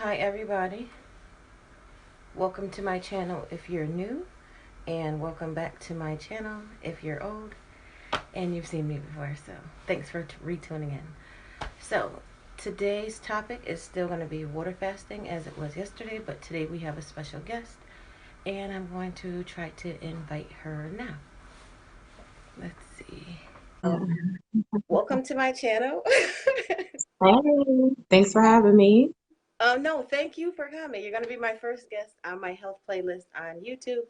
Hi everybody, welcome to my channel if you're new, and welcome back to my channel if you're old and you've seen me before. So thanks for retuning in. So today's topic is still going to be water fasting as it was yesterday, but today we have a special guest and I'm going to try to invite her now. Let's see. Welcome to my channel. Hey, thanks for having me. No, thank you for coming. You're going to be my first guest on my health playlist on YouTube.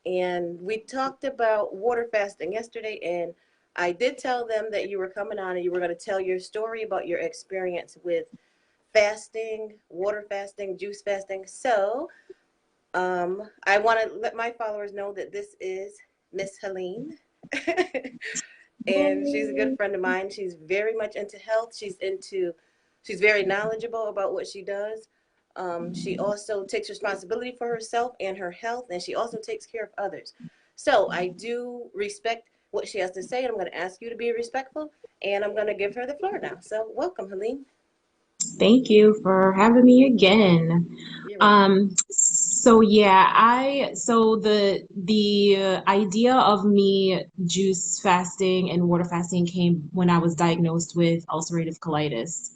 And we talked about water fasting yesterday, and I did tell them that you were coming on and you were going to tell your story about your experience with fasting, water fasting, juice fasting. So I want to let my followers know that this is Ms Helene. And she's a good Yay. friend of mine. She's very much into health. She's very knowledgeable about what she does. She also takes responsibility for herself and her health, and she also takes care of others. So I do respect what she has to say, and I'm going to ask you to be respectful, and I'm going to give her the floor now. So welcome, Helene. Thank you for having me again. You're welcome. So the idea of me juice fasting and water fasting came when I was diagnosed with ulcerative colitis,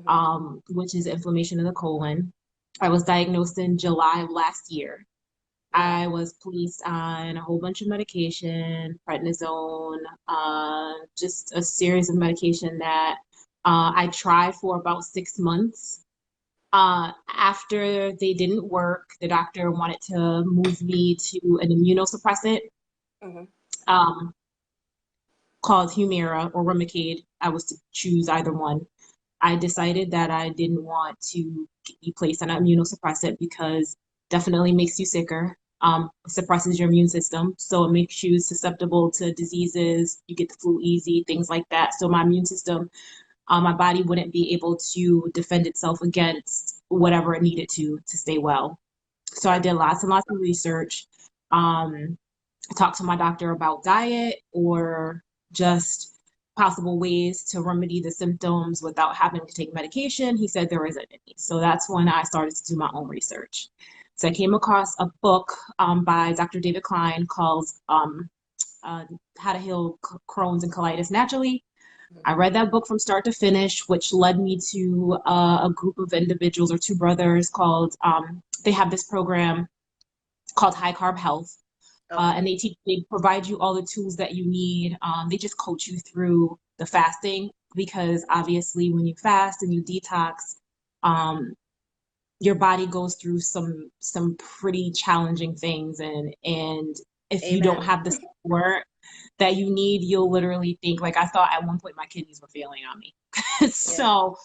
Hmm. which is inflammation of the colon. I was diagnosed in July of last year. Wow. I was placed on a whole bunch of medication, prednisone, just a series of medication that I tried for about 6 months. After they didn't work, the doctor wanted to move me to an immunosuppressant Hmm. um, called Humira or Remicade. I was to choose either one. I decided that I didn't want to be placed on an immunosuppressant because definitely makes you sicker, suppresses your immune system. So it makes you susceptible to diseases. You get the flu easy, things like that. So my immune system, my body wouldn't be able to defend itself against whatever it needed to stay well. So I Right. did lots and lots of research. I talked to my doctor about diet or just possible ways to remedy the symptoms without having to take medication. He said there isn't any. So that's when I started to do my own research. So I came across a book by Dr. David Klein called uh, How to Heal Crohn's and Colitis Naturally. I Hmm. read that book from start to finish, which led me to a group of individuals or two brothers called, they have this program called High Carb Health, Okay. and they provide you all the tools that you need. They just coach you through the fasting because obviously when you fast and you detox, um, your body goes through some pretty challenging things, and if you don't Amen. have the support that you need, you'll literally think like I thought at one point my kidneys were failing on me. Yeah. So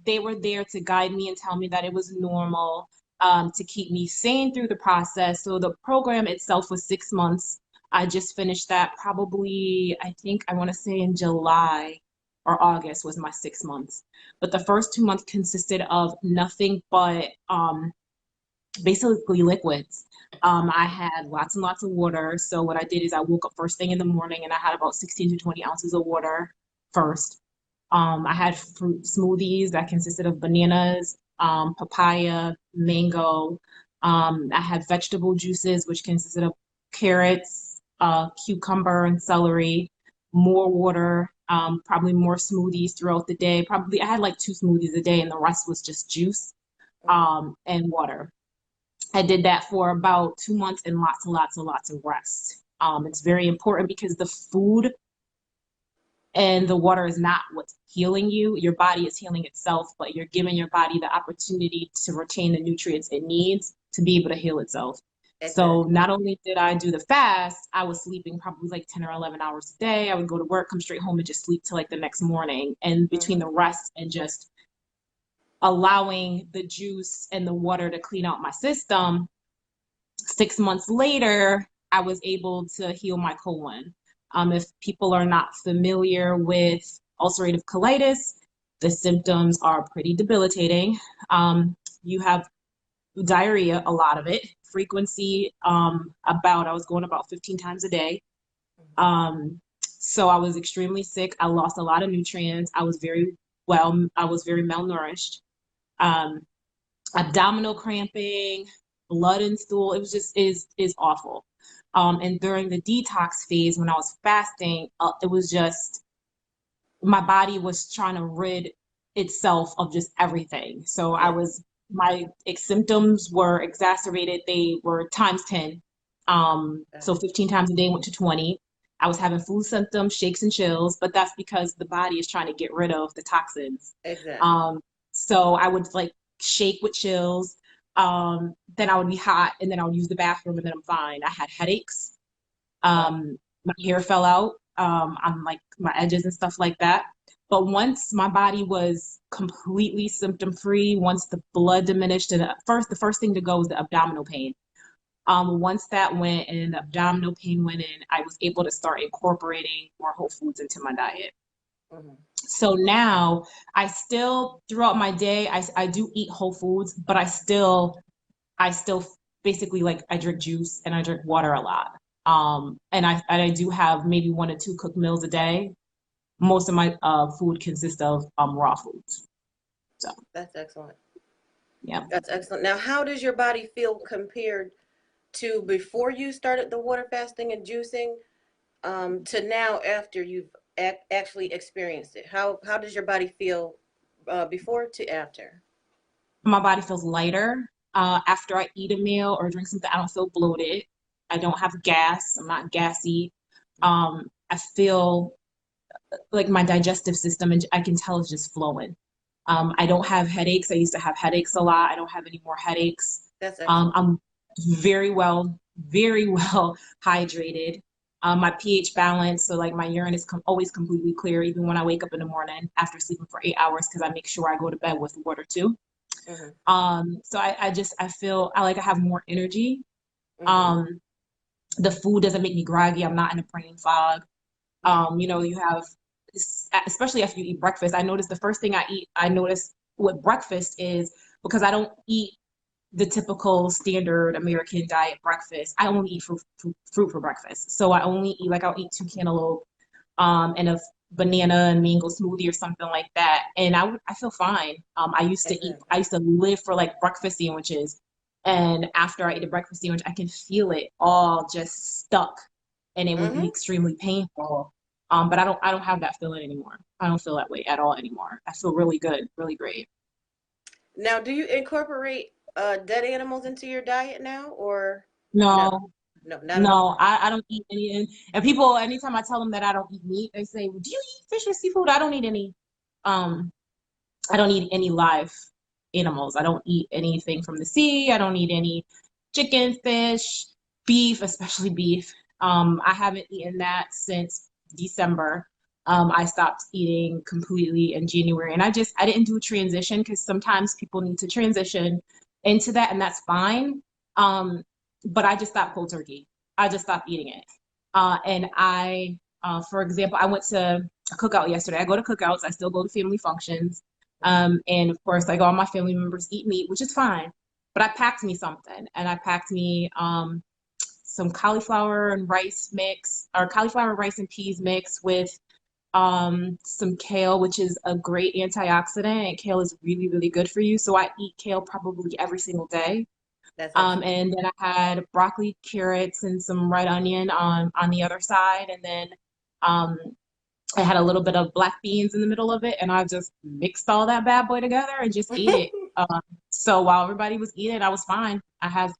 they were there to guide me and tell me that it was normal, to keep me sane through the process. So the program itself was 6 months. I just finished that probably, I think I want to say in July or August was my 6 months. But the first 2 months consisted of nothing but basically liquids. I had lots and lots of water. So what I did is I woke up first thing in the morning and I had about 16 to 20 ounces of water first. I had fruit smoothies that consisted of bananas, papaya, mango. I had vegetable juices, which consisted of carrots, cucumber, and celery. More water, probably more smoothies throughout the day. Probably I had like two smoothies a day, and the rest was just juice, Hmm. and water. I did that for about 2 months and lots and lots and lots of rest. It's very important because the food and the water is not what's healing you. Your body is healing itself, but you're giving your body the opportunity to retain the nutrients it needs to be able to heal itself. So Exactly. not only did I do the fast, I was sleeping probably like 10 or 11 hours a day. I would go to work, come straight home and just sleep till like the next morning. And between Hmm. the rest and just allowing the juice and the water to clean out my system, 6 months later, I was able to heal my colon. If people are not familiar with ulcerative colitis, the symptoms are pretty debilitating. You have diarrhea, a lot of it, frequency, I was going about 15 times a day. So I was extremely sick. I lost a lot of nutrients. I was very malnourished. Um, abdominal cramping, blood and stool. It was just is awful. And during the detox phase when I was fasting, it was just my body was trying to rid itself of just everything. So I Yeah. was my symptoms were exacerbated. They were times 10. So 15 times a day went to 20. I was having food symptoms, shakes and chills, but that's because the body is trying to get rid of the toxins. Exactly. Um, so I would like shake with chills. Then I would be hot and then I would use the bathroom and then I'm fine. I had headaches. Wow. My hair fell out on like my edges and stuff like that. But once my body was completely symptom free, once the blood diminished, and the first thing to go is the abdominal pain. Once that went and the abdominal pain went in, I was able to start incorporating more whole foods into my diet. Hmm. So now I still, throughout my day, I do eat whole foods, but I still basically like I drink juice and I drink water a lot. And I do have maybe 1 or 2 cooked meals a day. Most of my food consists of raw foods. So That's excellent. yeah. That's excellent. Now, how does your body feel compared to before you started the water fasting and juicing, to now after you've actually experienced it? How does your body feel before to after? My body feels lighter. After I eat a meal or drink something, I don't feel bloated. I don't have gas. I'm not gassy. I feel like my digestive system, and I can tell it's just flowing. I don't have headaches. I used to have headaches a lot. I don't have any more headaches. That's excellent. I'm very well hydrated. My pH balance, so like my urine is always completely clear, even when I wake up in the morning after sleeping for 8 hours, because I make sure I go to bed with water too. Hmm. So I feel I have more energy. Hmm. Um, the food doesn't make me groggy. I'm not in a brain fog. You have, especially after you eat breakfast. I notice the first thing I notice with breakfast is because I don't eat the typical standard American diet breakfast. I only eat fruit for breakfast. So I only eat like I'll eat 2 cantaloupe, and a banana and mango smoothie or something like that. And I feel fine. I Exactly. used to live for like breakfast sandwiches. And after I eat a breakfast sandwich, I can feel it all just stuck and it would be Hmm. extremely painful. But I don't have that feeling anymore. I don't feel that way at all anymore. I feel really good, really great. Now, do you incorporate dead animals into your diet now, or no? No, No, not at all. no, I don't eat any. And people, anytime I tell them that I don't eat meat, they say, "Do you eat fish or seafood?" I don't eat any. Um, I don't eat any live animals. I don't eat anything from the sea. I don't eat any chicken, fish, beef, especially beef. I haven't eaten that since December. I stopped eating completely in January, and I didn't do a transition because sometimes people need to transition into that, and that's fine. But I just stopped cold turkey. I just stopped eating it. For example, I went to a cookout yesterday. I go to cookouts. I still go to family functions. Hmm. And of course, like all my family members eat meat, which is fine. But I packed me something, and I packed me some cauliflower and rice mix, or cauliflower rice and peas mix with some kale, which is a great antioxidant. And kale is really, really good for you. So I eat kale probably every single day. That's excellent. And then I had broccoli, carrots, and some red onion on the other side, and then um, I had a little bit of black beans in the middle of it, and I just mixed all that bad boy together and just ate it. So while everybody was eating, I was fine. I had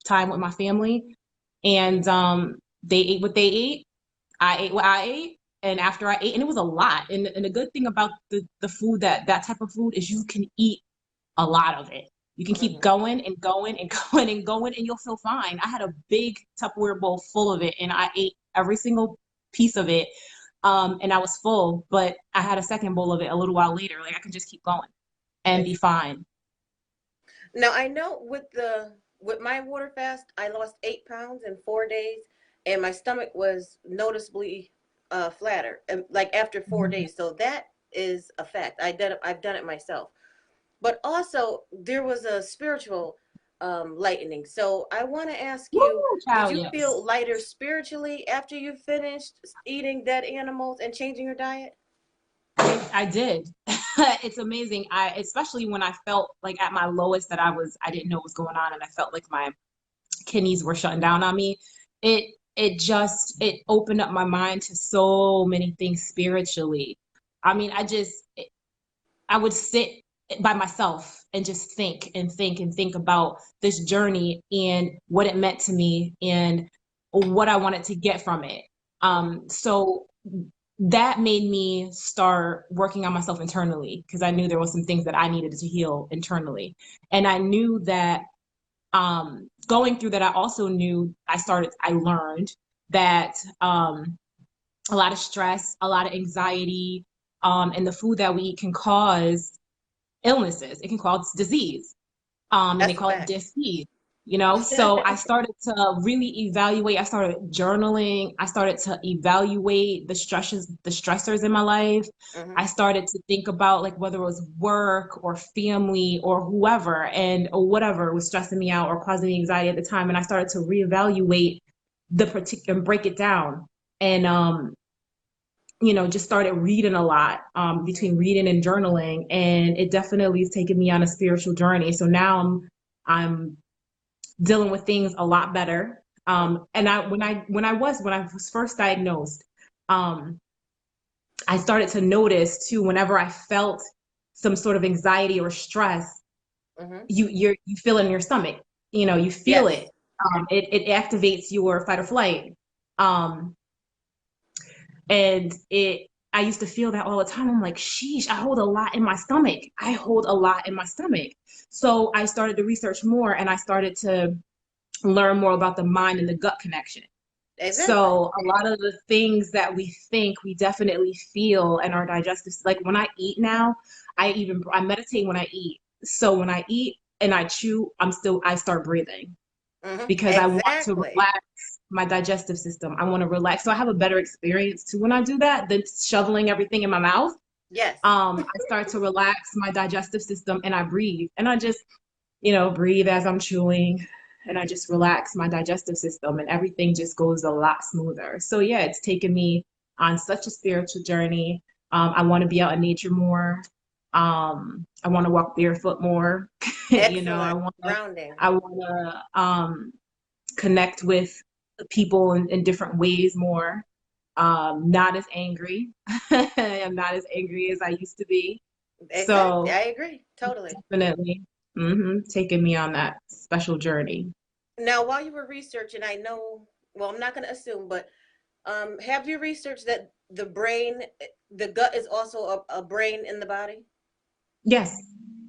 time with my family, and they ate what they ate. I ate what I ate, and after I ate, and it was a lot. And the good thing about the food that type of food is you can eat a lot of it. You can keep Hmm. going and going and going and going, and you'll feel fine. I had a big Tupperware bowl full of it, and I ate every single piece of it. And I was full, but I had a second bowl of it a little while later. Like I can just keep going and be fine. Now I know with my water fast, I lost 8 pounds in 4 days, and my stomach was noticeably flatter, and like after 4 days. So that is a fact. I've done it myself. But also there was a spiritual lightening. So I want to ask you, Woo, did child, you yes. feel lighter spiritually after you finished eating dead animals and changing your diet? I did. It's amazing. Especially when I felt like at my lowest that I didn't know what was going on and I felt like my kidneys were shutting down on me. It opened up my mind to so many things spiritually. I mean, I would sit by myself and just think and think and think about this journey and what it meant to me and what I wanted to get from it. So that made me start working on myself internally because I knew there was some things that I needed to heal internally. And I knew that going through that, I also knew I learned that a lot of stress, a lot of anxiety, and the food that we eat can cause illnesses. It can cause disease. And they That's a call it fact. disease, you know? So I started to really evaluate. I started journaling. I started to evaluate the stressors in my life. Hmm. I started to think about like whether it was work or family or whoever or whatever was stressing me out or causing me anxiety at the time. And I started to reevaluate the particular and break it down. And just started reading a lot between reading and journaling, and it definitely has taken me on a spiritual journey. So now I'm dealing with things a lot better. And when I was first diagnosed, um, I started to notice too whenever I felt some sort of anxiety or stress, Hmm. you feel it in your stomach. You feel it. Yes. It activates your fight or flight. Um, And I used to feel that all the time. I'm like, sheesh, I hold a lot in my stomach. I hold a lot in my stomach. So I started to research more and I started to learn more about the mind and the gut connection. Exactly. So a lot of the things that we think we definitely feel in our digestive, like when I eat now, I meditate when I eat. So when I eat and I chew, I start breathing Hmm. because I want to Exactly. relax my digestive system. I want to relax. So I have a better experience too when I do that than shoveling everything in my mouth. Yes. I start to relax my digestive system and I breathe. And I just, breathe as I'm chewing and I just relax my digestive system and everything just goes a lot smoother. So yeah, it's taken me on such a spiritual journey. I want to be out in nature more. I want to walk barefoot more. I Excellent. want to Grounding. I want to connect with people in different ways more. Not as angry. I'm not as angry as I used to be. Exactly. So I agree. Totally. definitely taking me on that special journey. Now, while you were researching, I know, well, I'm not going to assume, but have you researched that the gut is also a brain in the body? Yes.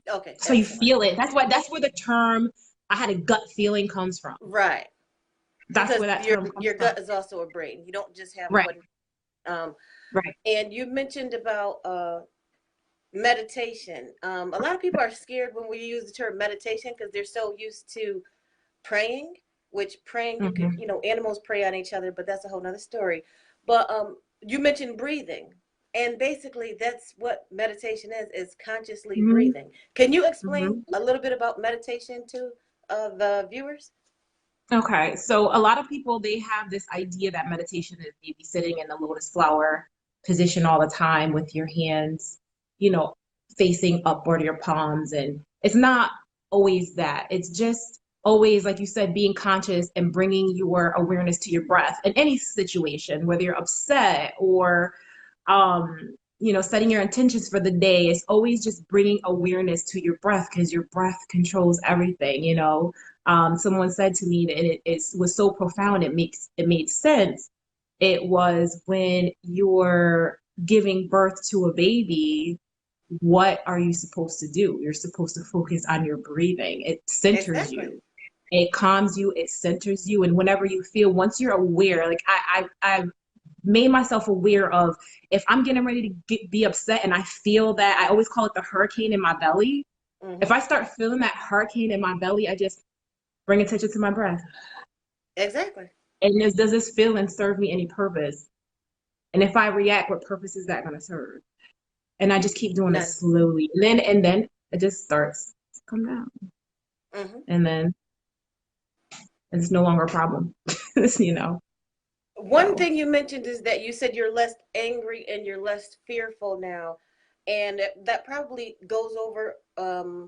Okay, So you excellent. feel it. That's where the term I had a gut feeling comes from. Right. That's Because where that term comes your from. gut is also a brain. You don't just have Right. one. Um, Right. and you mentioned about meditation. A lot of people are scared when we use the term meditation because they're so used to praying, which praying you can, Hmm. animals prey on each other, but that's a whole nother story. But you mentioned breathing, and basically that's what meditation is consciously Hmm. breathing. Can you explain Hmm. a little bit about meditation to the viewers? Okay, so a lot of people they have this idea that meditation is maybe sitting in the lotus flower position all the time with your hands, you know, facing upward your palms, and it's not always that. It's just always, like you said, being conscious and bringing your awareness to your breath in any situation, whether you're upset or, setting your intentions for the day. It's always just bringing awareness to your breath because your breath controls everything. Someone said to me that it was so profound it made sense. It was when you're giving birth to a baby, what are you supposed to do? You're supposed to focus on your breathing. It centers Exactly. you, it calms you, it centers you. And whenever you feel, once you're aware, like I've made myself aware of, if I'm getting ready to be upset and I feel that, I always call it the hurricane in my belly. If Hmm. I start feeling that hurricane in my belly, I just bring attention to my breath. Exactly. And does this feeling serve me any purpose? And if I react, what purpose is that going to serve? And I just keep doing it None. slowly. And then it just starts to come down. Hmm. And then it's no longer a problem. you know. One So thing you mentioned is that you said you're less angry and you're less fearful now, and that probably goes over